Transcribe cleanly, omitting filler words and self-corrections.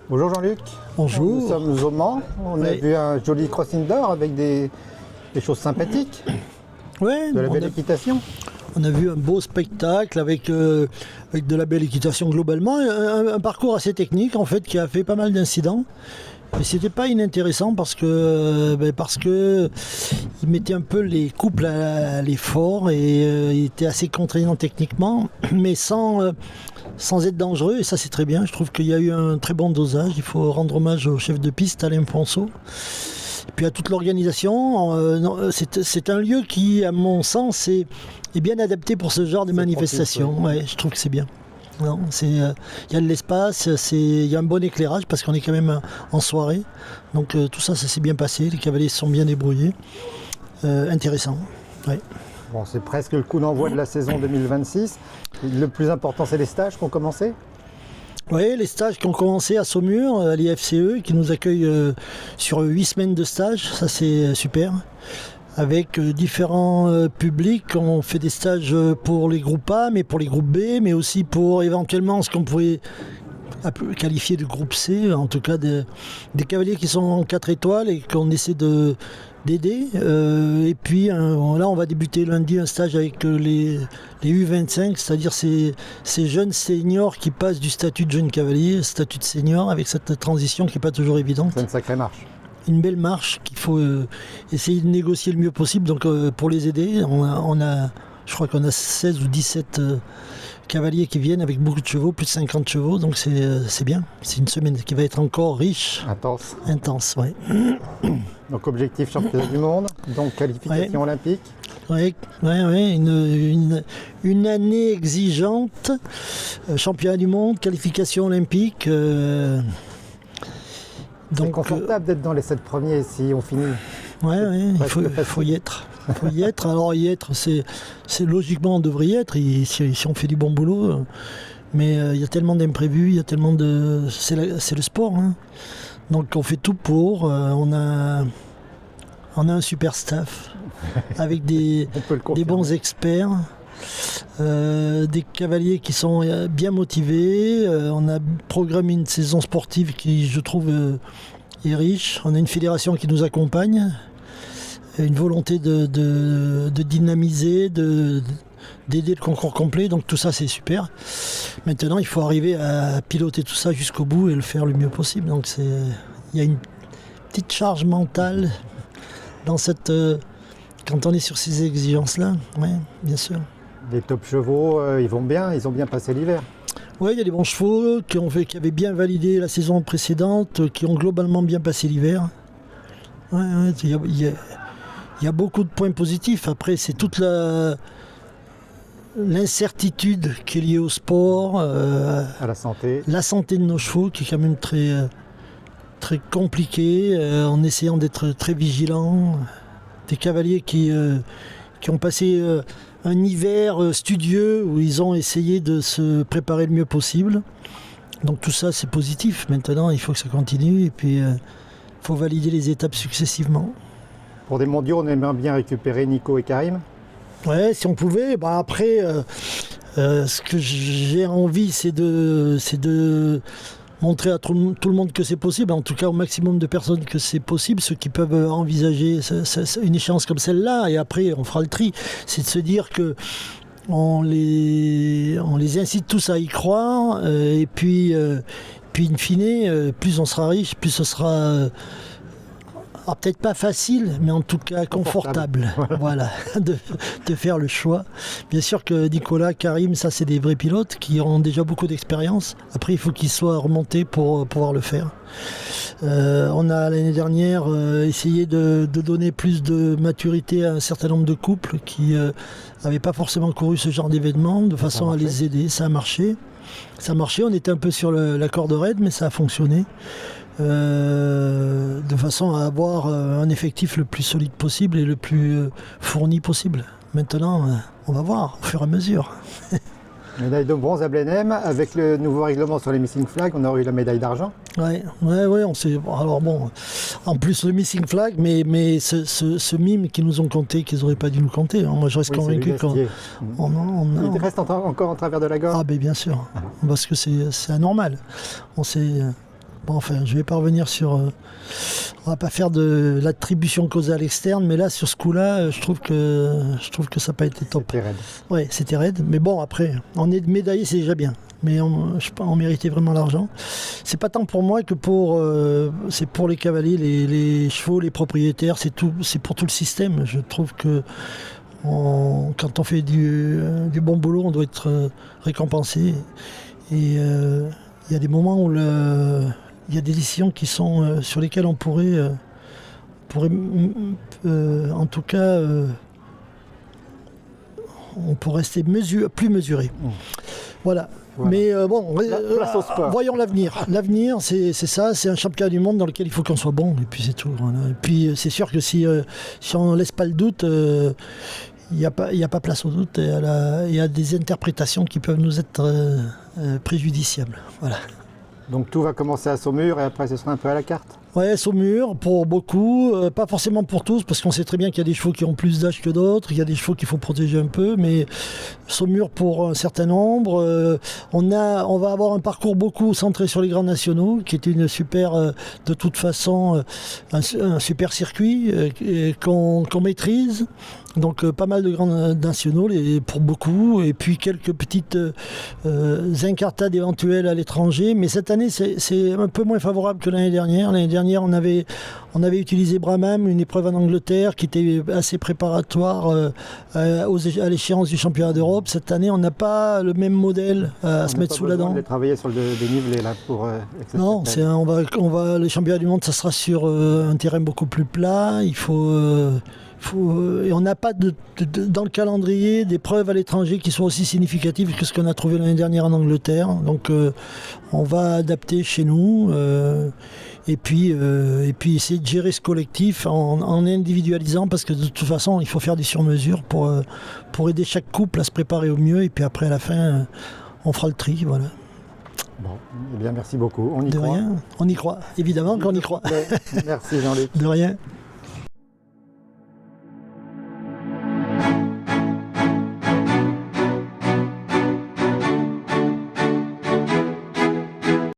Bonjour Jean-Luc. Bonjour. Nous sommes au Mans. On a vu un joli crossing d'or avec des choses sympathiques, Ouais, de la belle équitation. on a vu un beau spectacle avec de la belle équitation globalement. Un parcours assez technique en fait qui a fait pas mal d'incidents. Mais c'était pas inintéressant parce que il mettait un peu les couples à l'effort et il était assez contraignant techniquement, mais sans être dangereux, et ça c'est très bien. Je trouve qu'il y a eu un très bon dosage. Il faut rendre hommage au chef de piste Alain Ponceau. Et puis à toute l'organisation, c'est un lieu qui, à mon sens, est bien adapté pour ce genre de manifestation. Propice, Ouais, je trouve que c'est bien. Il y a de l'espace, il y a un bon éclairage parce qu'on est quand même en soirée. Donc tout ça, ça s'est bien passé. Les cavaliers se sont bien débrouillés. Intéressant. Ouais. Bon, c'est presque le coup d'envoi de la saison 2026. Le plus important, c'est les stages qui ont commencé. Oui, les stages qui ont commencé à Saumur, à l'IFCE, qui nous accueille sur 8 semaines de stage, ça c'est super. Avec différents publics, on fait des stages pour les groupes A, mais pour les groupes B, mais aussi pour éventuellement ce qu'on pourrait qualifier de groupe C, en tout cas des cavaliers qui sont en 4 étoiles et qu'on essaie d'aider. Et puis là, on va débuter lundi un stage avec les U25, c'est-à-dire ces jeunes seniors qui passent du statut de jeune cavalier au statut de senior, avec cette transition qui n'est pas toujours évidente. C'est une sacrée marche. Une belle marche qu'il faut essayer de négocier le mieux possible. Donc pour les aider, je crois qu'on a 16 ou 17 cavaliers qui viennent avec beaucoup de chevaux, plus de 50 chevaux, donc c'est bien. C'est une semaine qui va être encore riche. Intense, oui. Donc objectif championnat du monde, donc qualification olympique. Oui, une année exigeante, championnat du monde, qualification olympique. C'est confortable d'être dans les 7 premiers si on finit. Oui, il faut y être. Alors y être, c'est logiquement on devrait y être si on fait du bon boulot. Mais il y a tellement d'imprévus, il y a tellement de. C'est le sport. Hein. Donc on fait tout pour. On a un super staff avec des bons experts. Des cavaliers qui sont bien motivés. On a programmé une saison sportive qui, je trouve, est riche. On a une fédération qui nous accompagne, une volonté de dynamiser, d'aider le concours complet. Donc tout ça, c'est super. Maintenant, il faut arriver à piloter tout ça jusqu'au bout et le faire le mieux possible. Donc il y a une petite charge mentale dans quand on est sur ces exigences-là. Oui, bien sûr. Les top chevaux, ils vont bien, ils ont bien passé l'hiver. Oui, il y a des bons chevaux qui avaient bien validé la saison précédente, qui ont globalement bien passé l'hiver. Il y a beaucoup de points positifs. Après, c'est toute l'incertitude qui est liée au sport, à la santé. La santé de nos chevaux qui est quand même très, très compliquée, en essayant d'être très vigilants. Des cavaliers qui ont passé un hiver studieux où ils ont essayé de se préparer le mieux possible. Donc tout ça c'est positif. Maintenant il faut que ça continue et puis il faut valider les étapes successivement. Pour des mondiaux, on aimerait bien récupérer Nico et Karim. Ouais, si on pouvait. Après, ce que j'ai envie c'est de montrer à tout le monde que c'est possible, en tout cas au maximum de personnes que c'est possible, ceux qui peuvent envisager une échéance comme celle-là, et après on fera le tri. C'est de se dire que on les incite tous à y croire, et puis in fine, plus on sera riche, plus ce sera peut-être pas facile, mais en tout cas confortable. Voilà, de faire le choix. Bien sûr que Nicolas, Karim, ça c'est des vrais pilotes qui ont déjà beaucoup d'expérience. Après, il faut qu'ils soient remontés pour pouvoir le faire. On a l'année dernière essayé de donner plus de maturité à un certain nombre de couples qui n'avaient pas forcément couru ce genre d'événement, de façon à les aider. Ça a marché. On était un peu sur la corde raide, mais ça a fonctionné. De façon à avoir un effectif le plus solide possible et le plus fourni possible. Maintenant, on va voir au fur et à mesure. Médaille de bronze à Blenheim, avec le nouveau règlement sur les missing flags, on aurait eu la médaille d'argent. Ouais, on sait. Alors bon, en plus le missing flag, mais ce mime qu'ils nous ont compté, qu'ils n'auraient pas dû nous compter. Moi, je reste convaincu qu'on. Il reste encore en travers de la gorge. Ah, ben bien sûr, parce que c'est anormal. Bon, enfin, je vais pas revenir sur... on va pas faire de l'attribution causale externe, mais là, sur ce coup-là, je trouve que ça n'a pas été top. C'était raide. Ouais, c'était raide. Mais bon, après, on est médaillé, c'est déjà bien. Mais on méritait vraiment l'argent. C'est pas tant pour moi que c'est pour les cavaliers, les chevaux, les propriétaires, c'est pour tout le système. Je trouve que quand on fait du bon boulot, on doit être récompensé. Et il y a des moments où il y a des décisions qui sont sur lesquelles on pourrait en tout cas, on pourrait rester plus mesuré. Voilà. Mais bon, place au sport. Voyons l'avenir. L'avenir, c'est ça, c'est un championnat du monde dans lequel il faut qu'on soit bon, et puis c'est tout. Voilà. Et puis c'est sûr que si on ne laisse pas le doute, il n'y a pas place au doute, et à des interprétations qui peuvent nous être préjudiciables. Voilà. Donc tout va commencer à Saumur et après ce sera un peu à la carte. Ouais, Saumur pour beaucoup, pas forcément pour tous, parce qu'on sait très bien qu'il y a des chevaux qui ont plus d'âge que d'autres, il y a des chevaux qu'il faut protéger un peu, mais Saumur pour un certain nombre. On va avoir un parcours beaucoup centré sur les grands nationaux, qui est une super, de toute façon, un super circuit qu'on maîtrise. Donc pas mal de grands nationaux pour beaucoup, et puis quelques petites incartades éventuelles à l'étranger. Mais cette année, c'est un peu moins favorable que l'année dernière. L'année dernière, on avait utilisé Bramham, une épreuve en Angleterre qui était assez préparatoire à l'échéance du championnat d'Europe. Cette année, on n'a pas le même modèle à se mettre sous la dent. On n'a pas travailler sur le dénivelé là pour. Non, le championnat du monde, ça sera sur un terrain beaucoup plus plat. Et on n'a pas dans le calendrier d'épreuves à l'étranger qui soient aussi significatives que ce qu'on a trouvé l'année dernière en Angleterre. Donc on va adapter chez nous et puis essayer de gérer ce collectif en individualisant, parce que de toute façon il faut faire des sur-mesures pour aider chaque couple à se préparer au mieux, et puis après à la fin on fera le tri. Voilà. Bon, eh bien merci beaucoup. On y croit. De rien, on y croit, évidemment qu'on y croit. Merci Jean-Luc. De rien.